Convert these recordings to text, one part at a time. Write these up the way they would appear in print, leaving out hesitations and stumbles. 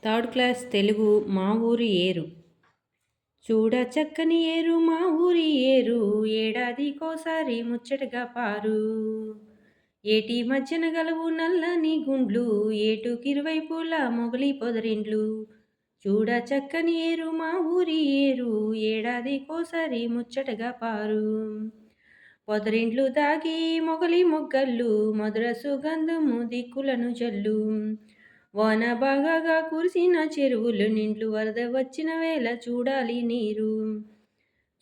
Third class Telugu మా ఊరి ఏరు. చూడ చక్కని ఏరు మా ఊరి ఏరు, ఏడాదికోసారి ముచ్చటగా పారు. ఏటి మధ్యన గలవు నల్లని గుండ్లు, ఏటుకిరువైపులా మొగలి పొదరిండ్లు. చూడ చక్కని ఏరు మా ఊరి ఏరు, ఏడాదికోసారి ముచ్చటగా పారు. పొదరిండ్లు దాగి మొగలి మొగ్గళ్ళు, మధుర సుగంధము దిక్కులను జల్లు. వాన బాగా కురిసిన చెరువులు నిండ్లు, వరద వచ్చిన వేళ చూడాలి నీరు.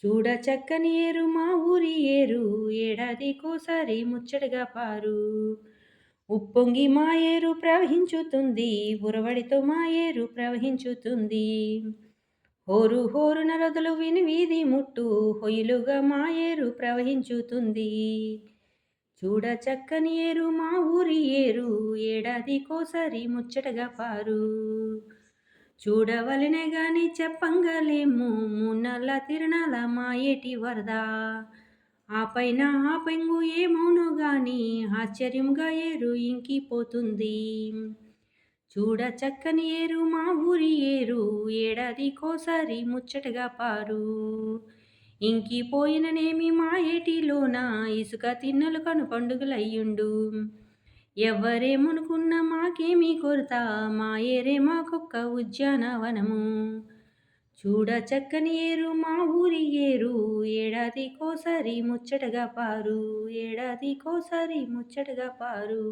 చూడ చక్కని ఏరు మా ఊరి ఏరు, ఏడాదికోసారి ముచ్చటగా పారు. ఉప్పొంగి మా ఏరు ప్రవహించుతుంది, ఉరవడితో మా ఏరు ప్రవహించుతుంది. హోరు హోరు నరదలు విని వీధి ముట్టు, హొయ్యలుగా మా ఏరు ప్రవహించుతుంది. చూడ చక్కని ఏరు మా ఊరి ఏరు, ఏడాదికోసారి ముచ్చటగా పారు. చూడవలనే గాని చెప్పంగలేము, మూన్నల్ల తిరణాల మా ఏటి వరద. ఆ పైన ఆ పెంగు ఏమౌనో గాని, ఆశ్చర్యంగా ఏరు ఇంకిపోతుంది. చూడ చక్కని ఏరు మా ఊరి ఏరు, ఏడాదికోసారి ముచ్చటగా పారు. ఇంకిపోయిననేమి మా ఏటిలోన, ఇసుక తిన్నెలు కను పండుగలయ్యుండు. ఎవ్వరేమనుకున్న మాకేమీ కొరత, మా ఏరే మాకొక్క ఉద్యానవనము. చూడ చక్కని ఏరు మా ఊరి ఏరు, ఏడాదికోసారి ముచ్చటగా పారు. ఏడాదికోసారి ముచ్చటగా పారు.